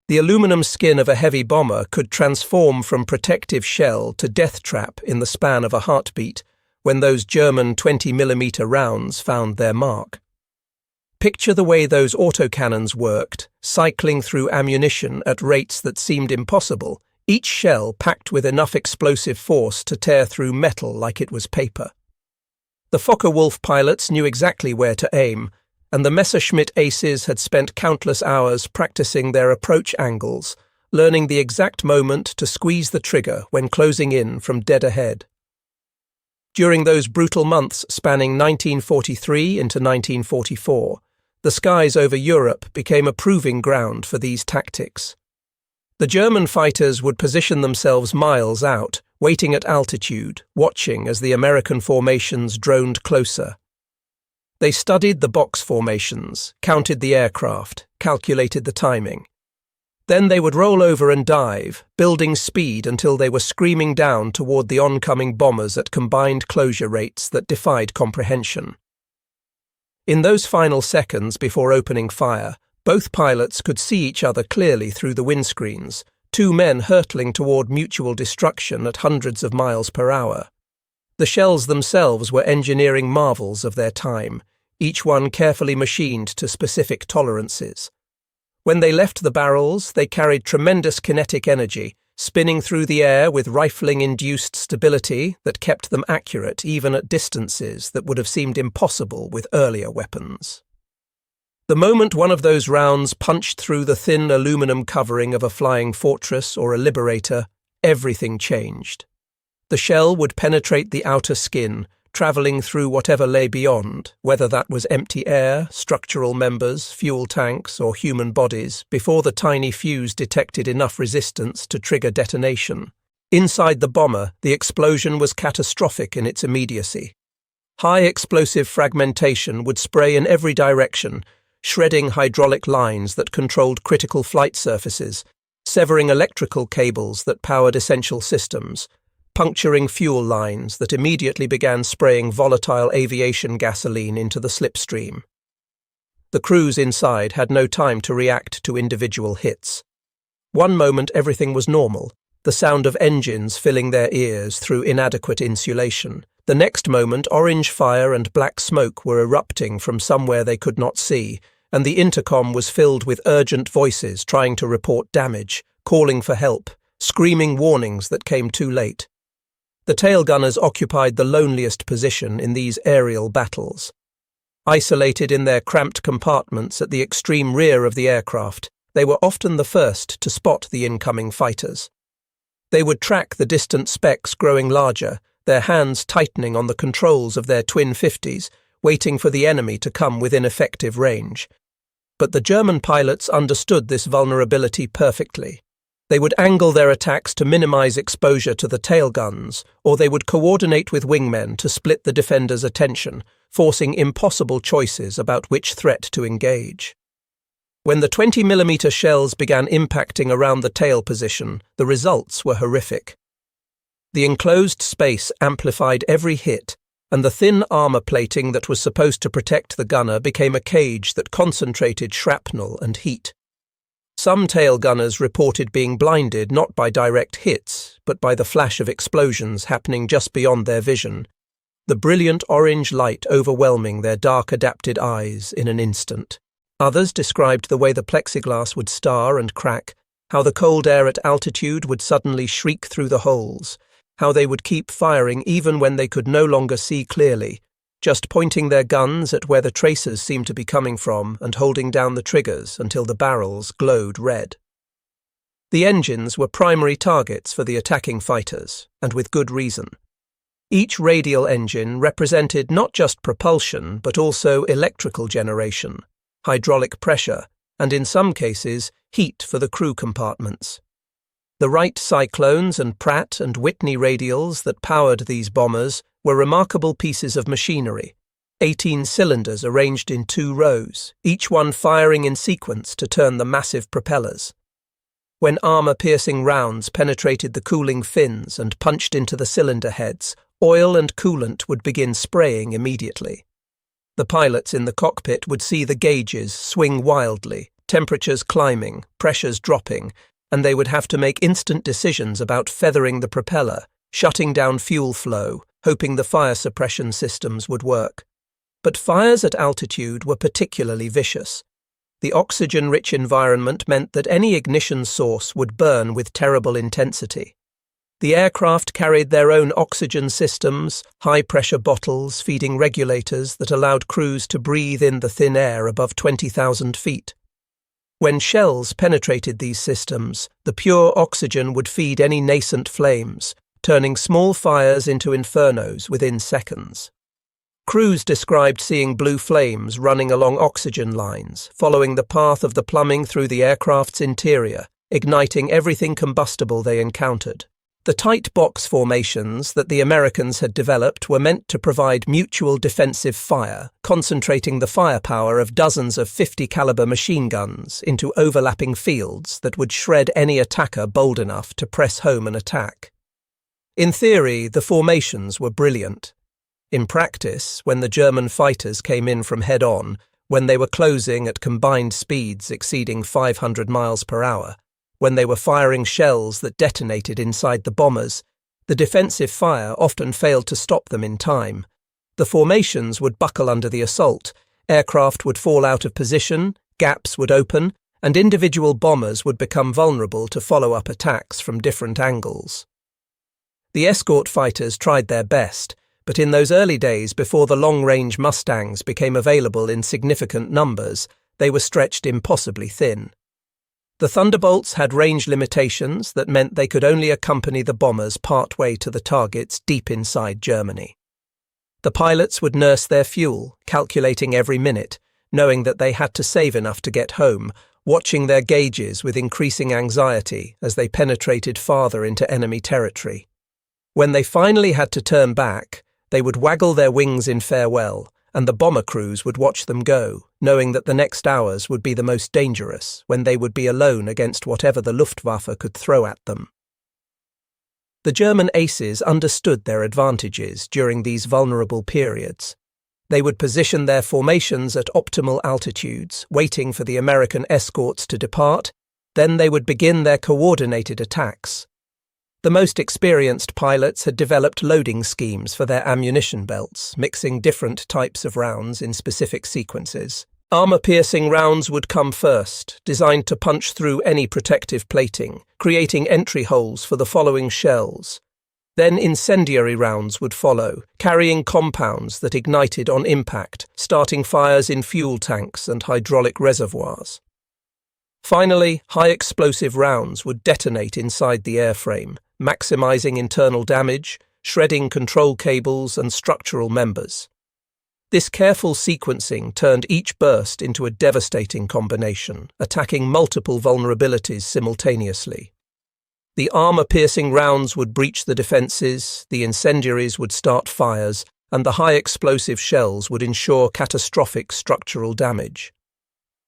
The aluminum skin of a heavy bomber could transform from protective shell to death trap in the span of a heartbeat when those German 20mm rounds found their mark. Picture the way those autocannons worked, cycling through ammunition at rates that seemed impossible, each shell packed with enough explosive force to tear through metal like it was paper. The Focke-Wulf pilots knew exactly where to aim, and the Messerschmitt aces had spent countless hours practicing their approach angles, learning the exact moment to squeeze the trigger when closing in from dead ahead. During those brutal months spanning 1943 into 1944, the skies over Europe became a proving ground for these tactics. The German fighters would position themselves miles out, waiting at altitude, watching as the American formations droned closer. They studied the box formations, counted the aircraft, calculated the timing. Then they would roll over and dive, building speed until they were screaming down toward the oncoming bombers at combined closure rates that defied comprehension. In those final seconds before opening fire, both pilots could see each other clearly through the windscreens, two men hurtling toward mutual destruction at hundreds of miles per hour. The shells themselves were engineering marvels of their time, each one carefully machined to specific tolerances. When they left the barrels, they carried tremendous kinetic energy, spinning through the air with rifling-induced stability that kept them accurate even at distances that would have seemed impossible with earlier weapons. The moment one of those rounds punched through the thin aluminum covering of a flying fortress or a Liberator, everything changed. The shell would penetrate the outer skin, travelling through whatever lay beyond, whether that was empty air, structural members, fuel tanks, or human bodies, before the tiny fuse detected enough resistance to trigger detonation. Inside the bomber, the explosion was catastrophic in its immediacy. High explosive fragmentation would spray in every direction, shredding hydraulic lines that controlled critical flight surfaces, severing electrical cables that powered essential systems, puncturing fuel lines that immediately began spraying volatile aviation gasoline into the slipstream. The crews inside had no time to react to individual hits. One moment everything was normal, the sound of engines filling their ears through inadequate insulation. The next moment orange fire and black smoke were erupting from somewhere they could not see, and the intercom was filled with urgent voices trying to report damage, calling for help, screaming warnings that came too late. The tail gunners occupied the loneliest position in these aerial battles. Isolated in their cramped compartments at the extreme rear of the aircraft, they were often the first to spot the incoming fighters. They would track the distant specks growing larger, their hands tightening on the controls of their twin 50s, waiting for the enemy to come within effective range. But the German pilots understood this vulnerability perfectly. They would angle their attacks to minimize exposure to the tail guns, or they would coordinate with wingmen to split the defenders' attention, forcing impossible choices about which threat to engage. When the 20mm shells began impacting around the tail position, the results were horrific. The enclosed space amplified every hit, and the thin armor plating that was supposed to protect the gunner became a cage that concentrated shrapnel and heat. Some tail gunners reported being blinded not by direct hits, but by the flash of explosions happening just beyond their vision, the brilliant orange light overwhelming their dark-adapted eyes in an instant. Others described the way the plexiglass would star and crack, how the cold air at altitude would suddenly shriek through the holes, how they would keep firing even when they could no longer see clearly, just pointing their guns at where the tracers seemed to be coming from and holding down the triggers until the barrels glowed red. The engines were primary targets for the attacking fighters, and with good reason. Each radial engine represented not just propulsion but also electrical generation, hydraulic pressure, and in some cases, heat for the crew compartments. The Wright Cyclones and Pratt and Whitney radials that powered these bombers were remarkable pieces of machinery, 18 cylinders arranged in 2 rows, each one firing in sequence to turn the massive propellers. When armor-piercing rounds penetrated the cooling fins and punched into the cylinder heads, oil and coolant would begin spraying immediately. The pilots in the cockpit would see the gauges swing wildly, temperatures climbing, pressures dropping, and they would have to make instant decisions about feathering the propeller, shutting down fuel flow, hoping the fire suppression systems would work. But fires at altitude were particularly vicious. The oxygen-rich environment meant that any ignition source would burn with terrible intensity. The aircraft carried their own oxygen systems, high-pressure bottles feeding regulators that allowed crews to breathe in the thin air above 20,000 feet. When shells penetrated these systems, the pure oxygen would feed any nascent flames, turning small fires into infernos within seconds. Crews described seeing blue flames running along oxygen lines, following the path of the plumbing through the aircraft's interior, igniting everything combustible they encountered. The tight box formations that the Americans had developed were meant to provide mutual defensive fire, concentrating the firepower of dozens of 50-caliber machine guns into overlapping fields that would shred any attacker bold enough to press home an attack. In theory, the formations were brilliant. In practice, when the German fighters came in from head-on, when they were closing at combined speeds exceeding 500 miles per hour, when they were firing shells that detonated inside the bombers, the defensive fire often failed to stop them in time. The formations would buckle under the assault, aircraft would fall out of position, gaps would open, and individual bombers would become vulnerable to follow-up attacks from different angles. The escort fighters tried their best, but in those early days before the long-range Mustangs became available in significant numbers, they were stretched impossibly thin. The Thunderbolts had range limitations that meant they could only accompany the bombers partway to the targets deep inside Germany. The pilots would nurse their fuel, calculating every minute, knowing that they had to save enough to get home, watching their gauges with increasing anxiety as they penetrated farther into enemy territory. When they finally had to turn back, they would waggle their wings in farewell, and the bomber crews would watch them go, knowing that the next hours would be the most dangerous, when they would be alone against whatever the Luftwaffe could throw at them. The German aces understood their advantages during these vulnerable periods. They would position their formations at optimal altitudes, waiting for the American escorts to depart, then they would begin their coordinated attacks. The most experienced pilots had developed loading schemes for their ammunition belts, mixing different types of rounds in specific sequences. Armor-piercing rounds would come first, designed to punch through any protective plating, creating entry holes for the following shells. Then incendiary rounds would follow, carrying compounds that ignited on impact, starting fires in fuel tanks and hydraulic reservoirs. Finally, high-explosive rounds would detonate inside the airframe, maximizing internal damage, shredding control cables and structural members. This careful sequencing turned each burst into a devastating combination, attacking multiple vulnerabilities simultaneously. The armor-piercing rounds would breach the defenses, the incendiaries would start fires, and the high-explosive shells would ensure catastrophic structural damage.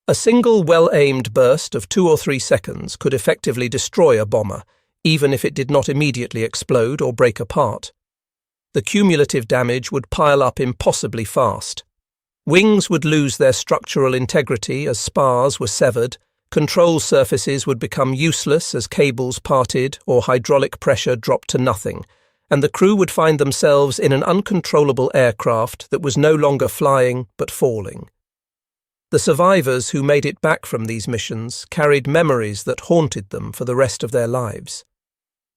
A single well-aimed burst of 2 or 3 seconds could effectively destroy a bomber, even if it did not immediately explode or break apart. The cumulative damage would pile up impossibly fast. Wings would lose their structural integrity as spars were severed, control surfaces would become useless as cables parted or hydraulic pressure dropped to nothing, and the crew would find themselves in an uncontrollable aircraft that was no longer flying but falling. The survivors who made it back from these missions carried memories that haunted them for the rest of their lives.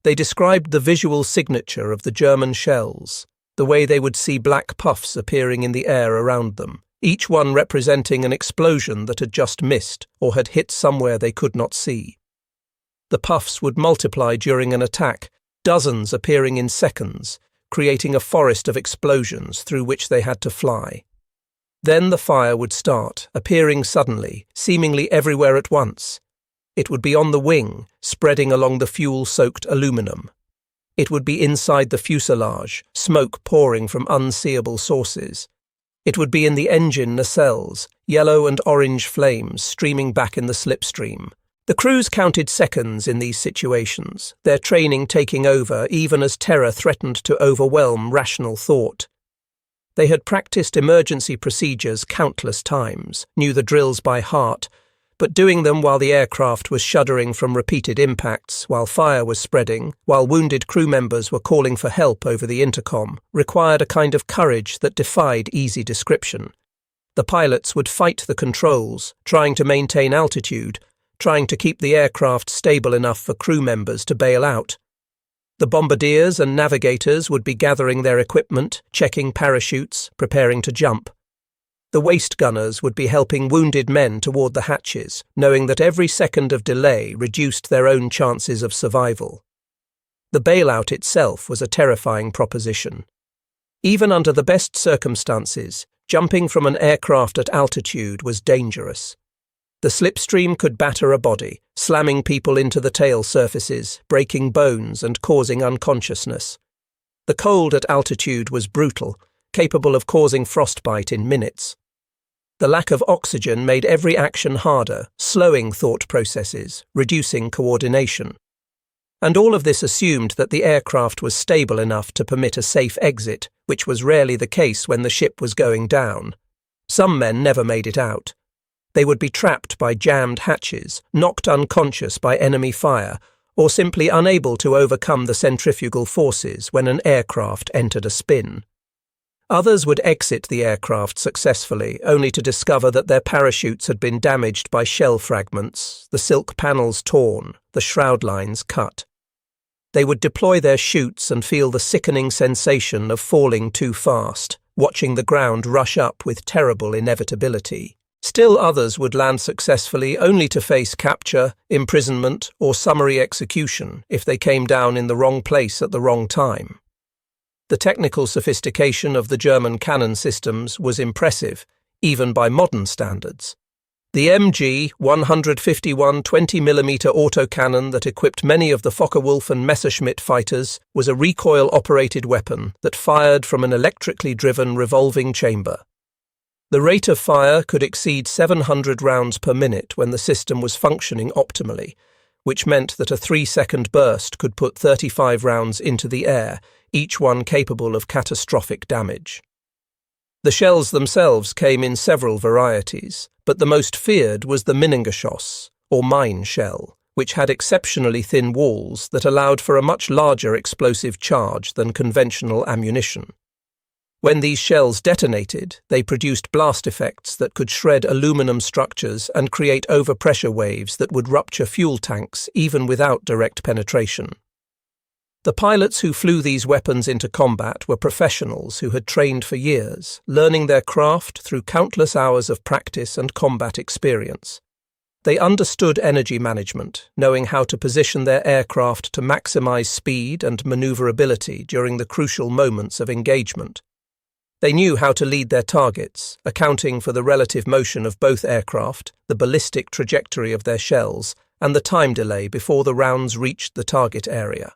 They described the visual signature of the German shells, the way they would see black puffs appearing in the air around them, each one representing an explosion that had just missed or had hit somewhere they could not see. The puffs would multiply during an attack, dozens appearing in seconds, creating a forest of explosions through which they had to fly. Then the fire would start, appearing suddenly, seemingly everywhere at once. It would be on the wing, spreading along the fuel-soaked aluminum. It would be inside the fuselage, smoke pouring from unseeable sources. It would be in the engine nacelles, yellow and orange flames streaming back in the slipstream. The crews counted seconds in these situations, their training taking over even as terror threatened to overwhelm rational thought. They had practiced emergency procedures countless times, knew the drills by heart, but doing them while the aircraft was shuddering from repeated impacts, while fire was spreading, while wounded crew members were calling for help over the intercom, required a kind of courage that defied easy description. The pilots would fight the controls, trying to maintain altitude, trying to keep the aircraft stable enough for crew members to bail out. The bombardiers and navigators would be gathering their equipment, checking parachutes, preparing to jump. The waist gunners would be helping wounded men toward the hatches, knowing that every second of delay reduced their own chances of survival. The bailout itself was a terrifying proposition. Even under the best circumstances, jumping from an aircraft at altitude was dangerous. The slipstream could batter a body, slamming people into the tail surfaces, breaking bones and causing unconsciousness. The cold at altitude was brutal, capable of causing frostbite in minutes. The lack of oxygen made every action harder, slowing thought processes, reducing coordination. And all of this assumed that the aircraft was stable enough to permit a safe exit, which was rarely the case when the ship was going down. Some men never made it out. They would be trapped by jammed hatches, knocked unconscious by enemy fire, or simply unable to overcome the centrifugal forces when an aircraft entered a spin. Others would exit the aircraft successfully, only to discover that their parachutes had been damaged by shell fragments, the silk panels torn, the shroud lines cut. They would deploy their chutes and feel the sickening sensation of falling too fast, watching the ground rush up with terrible inevitability. Still others would land successfully only to face capture, imprisonment, or summary execution if they came down in the wrong place at the wrong time. The technical sophistication of the German cannon systems was impressive, even by modern standards. The MG 151 20mm autocannon that equipped many of the Focke-Wulf and Messerschmitt fighters was a recoil-operated weapon that fired from an electrically driven revolving chamber. The rate of fire could exceed 700 rounds per minute when the system was functioning optimally, which meant that a 3-second burst could put 35 rounds into the air, each one capable of catastrophic damage. The shells themselves came in several varieties, but the most feared was the Minengeschoss, or mine shell, which had exceptionally thin walls that allowed for a much larger explosive charge than conventional ammunition. When these shells detonated, they produced blast effects that could shred aluminum structures and create overpressure waves that would rupture fuel tanks even without direct penetration. The pilots who flew these weapons into combat were professionals who had trained for years, learning their craft through countless hours of practice and combat experience. They understood energy management, knowing how to position their aircraft to maximize speed and maneuverability during the crucial moments of engagement. They knew how to lead their targets, accounting for the relative motion of both aircraft, the ballistic trajectory of their shells, and the time delay before the rounds reached the target area.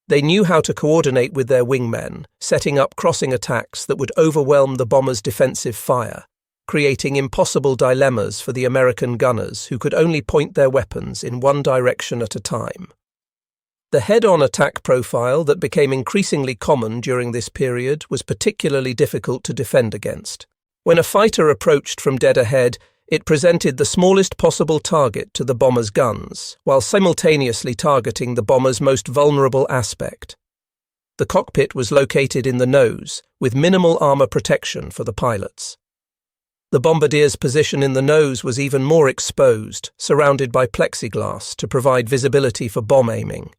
They knew how to coordinate with their wingmen, setting up crossing attacks that would overwhelm the bombers' defensive fire, creating impossible dilemmas for the American gunners who could only point their weapons in one direction at a time. The head-on attack profile that became increasingly common during this period was particularly difficult to defend against. When a fighter approached from dead ahead, it presented the smallest possible target to the bomber's guns, while simultaneously targeting the bomber's most vulnerable aspect. The cockpit was located in the nose, with minimal armor protection for the pilots. The bombardier's position in the nose was even more exposed, surrounded by plexiglass to provide visibility for bomb aiming.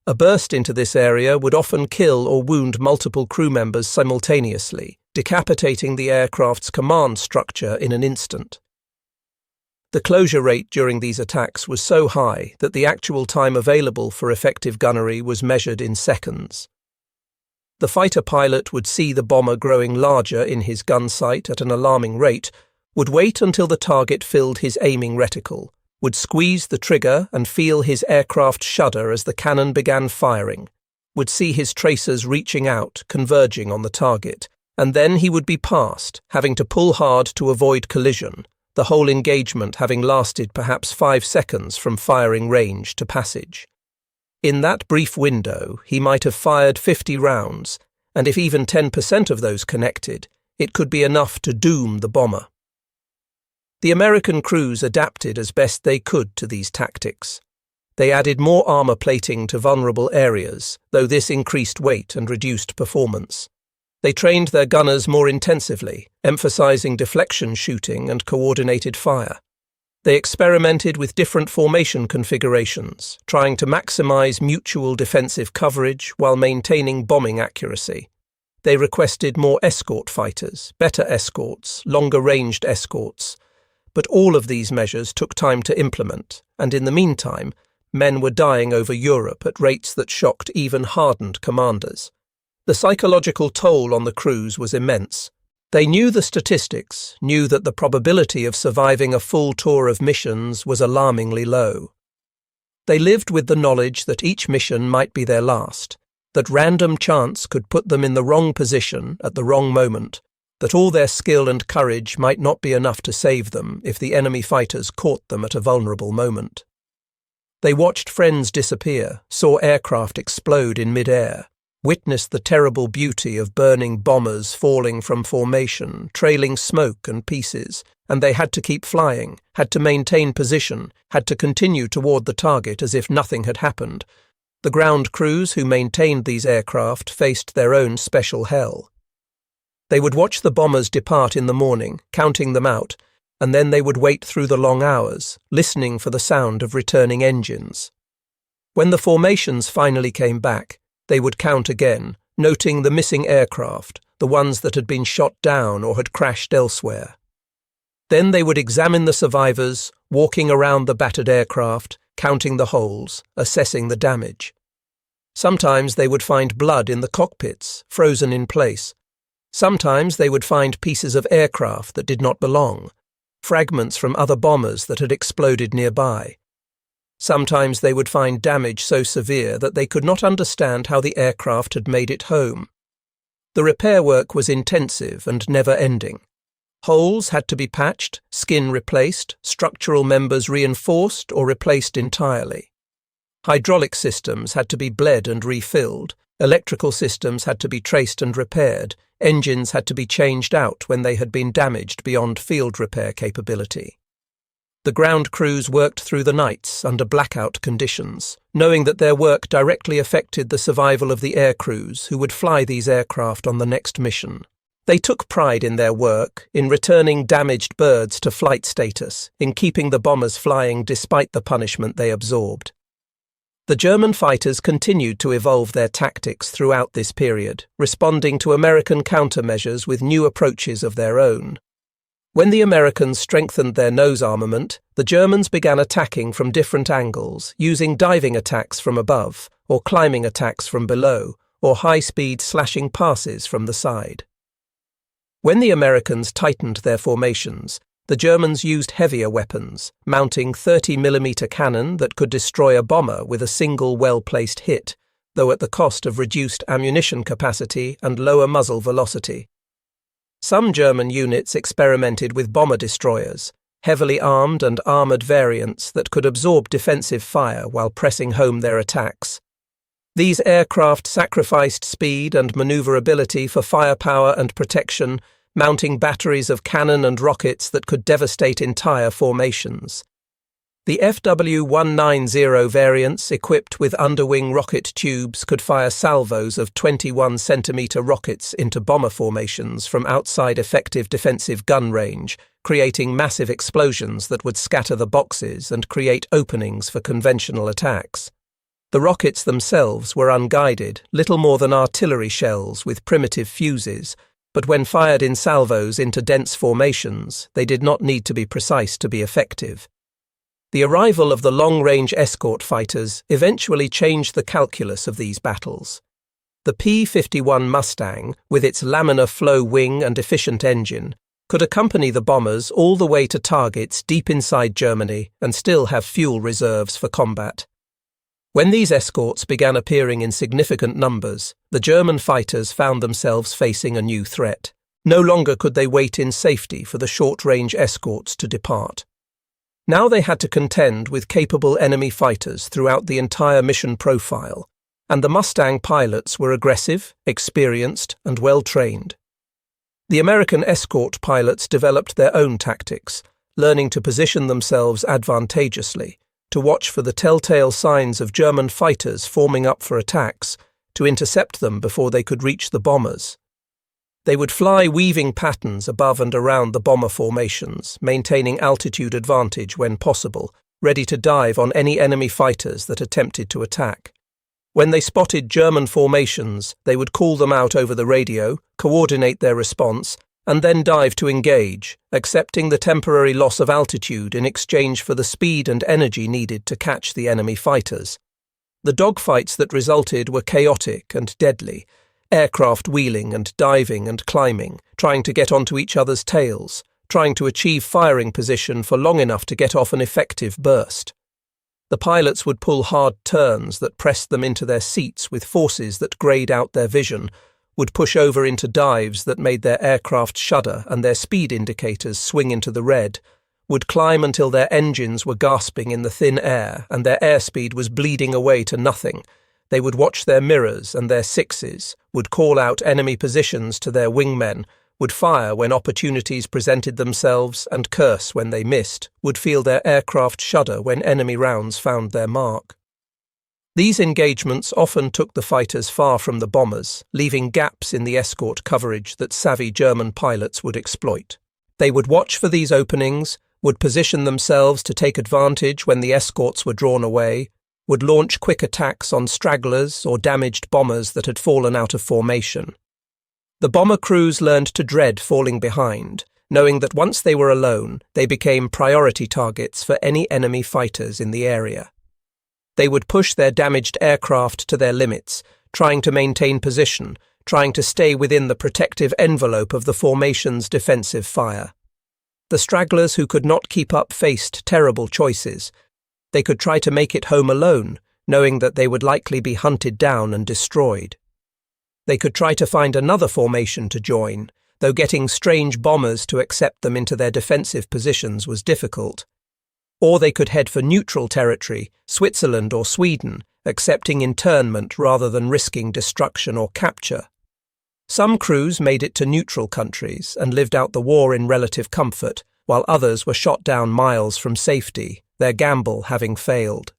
A burst into this area would often kill or wound multiple crew members simultaneously, decapitating the aircraft's command structure in an instant. The closure rate during these attacks was so high that the actual time available for effective gunnery was measured in seconds. The fighter pilot would see the bomber growing larger in his gun sight at an alarming rate, would wait until the target filled his aiming reticle, would squeeze the trigger and feel his aircraft shudder as the cannon began firing, would see his tracers reaching out, converging on the target, and then he would be past, having to pull hard to avoid collision, the whole engagement having lasted perhaps 5 seconds from firing range to passage. In that brief window, he might have fired 50 rounds, and if even 10% of those connected, it could be enough to doom the bomber. The American crews adapted as best they could to these tactics. They added more armor plating to vulnerable areas, though this increased weight and reduced performance. They trained their gunners more intensively, emphasizing deflection shooting and coordinated fire. They experimented with different formation configurations, trying to maximize mutual defensive coverage while maintaining bombing accuracy. They requested more escort fighters, better escorts, longer-ranged escorts. But all of these measures took time to implement, and in the meantime, men were dying over Europe at rates that shocked even hardened commanders. The psychological toll on the crews was immense. They knew the statistics, knew that the probability of surviving a full tour of missions was alarmingly low. They lived with the knowledge that each mission might be their last, that random chance could put them in the wrong position at the wrong moment, that all their skill and courage might not be enough to save them if the enemy fighters caught them at a vulnerable moment. They watched friends disappear, saw aircraft explode in midair, witnessed the terrible beauty of burning bombers falling from formation, trailing smoke and pieces, and they had to keep flying, had to maintain position, had to continue toward the target as if nothing had happened. The ground crews who maintained these aircraft faced their own special hell. They would watch the bombers depart in the morning, counting them out, and then they would wait through the long hours, listening for the sound of returning engines. When the formations finally came back, they would count again, noting the missing aircraft, the ones that had been shot down or had crashed elsewhere. Then they would examine the survivors, walking around the battered aircraft, counting the holes, assessing the damage. Sometimes they would find blood in the cockpits, frozen in place. Sometimes they would find pieces of aircraft that did not belong, fragments from other bombers that had exploded nearby. Sometimes they would find damage so severe that they could not understand how the aircraft had made it home. The repair work was intensive and never-ending. Holes had to be patched, skin replaced, structural members reinforced or replaced entirely. Hydraulic systems had to be bled and refilled, electrical systems had to be traced and repaired, engines had to be changed out when they had been damaged beyond field repair capability. The ground crews worked through the nights under blackout conditions, knowing that their work directly affected the survival of the air crews who would fly these aircraft on the next mission. They took pride in their work, in returning damaged birds to flight status, in keeping the bombers flying despite the punishment they absorbed. The German fighters continued to evolve their tactics throughout this period, responding to American countermeasures with new approaches of their own. When the Americans strengthened their nose armament, the Germans began attacking from different angles, using diving attacks from above, or climbing attacks from below, or high-speed slashing passes from the side. When the Americans tightened their formations, the Germans used heavier weapons, mounting 30mm cannon that could destroy a bomber with a single well-placed hit, though at the cost of reduced ammunition capacity and lower muzzle velocity. Some German units experimented with bomber destroyers, heavily armed and armoured variants that could absorb defensive fire while pressing home their attacks. These aircraft sacrificed speed and manoeuvrability for firepower and protection, mounting batteries of cannon and rockets that could devastate entire formations. The FW-190 variants equipped with underwing rocket tubes could fire salvos of 21cm rockets into bomber formations from outside effective defensive gun range, creating massive explosions that would scatter the boxes and create openings for conventional attacks. The rockets themselves were unguided, little more than artillery shells with primitive fuses, but when fired in salvos into dense formations, they did not need to be precise to be effective. The arrival of the long-range escort fighters eventually changed the calculus of these battles. The P-51 Mustang, with its laminar flow wing and efficient engine, could accompany the bombers all the way to targets deep inside Germany and still have fuel reserves for combat. When these escorts began appearing in significant numbers, the German fighters found themselves facing a new threat. No longer could they wait in safety for the short-range escorts to depart. Now they had to contend with capable enemy fighters throughout the entire mission profile, and the Mustang pilots were aggressive, experienced, and well-trained. The American escort pilots developed their own tactics, learning to position themselves advantageously, to watch for the telltale signs of German fighters forming up for attacks, to intercept them before they could reach the bombers. They would fly weaving patterns above and around the bomber formations, maintaining altitude advantage when possible, ready to dive on any enemy fighters that attempted to attack. When they spotted German formations, they would call them out over the radio, coordinate their response, and then dive to engage, accepting the temporary loss of altitude in exchange for the speed and energy needed to catch the enemy fighters. The dogfights that resulted were chaotic and deadly, aircraft wheeling and diving and climbing, trying to get onto each other's tails, trying to achieve firing position for long enough to get off an effective burst. The pilots would pull hard turns that pressed them into their seats with forces that greyed out their vision, would push over into dives that made their aircraft shudder and their speed indicators swing into the red, would climb until their engines were gasping in the thin air and their airspeed was bleeding away to nothing. They would watch their mirrors and their sixes, would call out enemy positions to their wingmen, would fire when opportunities presented themselves and curse when they missed, would feel their aircraft shudder when enemy rounds found their mark. These engagements often took the fighters far from the bombers, leaving gaps in the escort coverage that savvy German pilots would exploit. They would watch for these openings, would position themselves to take advantage when the escorts were drawn away, would launch quick attacks on stragglers or damaged bombers that had fallen out of formation. The bomber crews learned to dread falling behind, knowing that once they were alone, they became priority targets for any enemy fighters in the area. They would push their damaged aircraft to their limits, trying to maintain position, trying to stay within the protective envelope of the formation's defensive fire. The stragglers who could not keep up faced terrible choices. They could try to make it home alone, knowing that they would likely be hunted down and destroyed. They could try to find another formation to join, though getting strange bombers to accept them into their defensive positions was difficult. Or they could head for neutral territory, Switzerland or Sweden, accepting internment rather than risking destruction or capture. Some crews made it to neutral countries and lived out the war in relative comfort, while others were shot down miles from safety, their gamble having failed.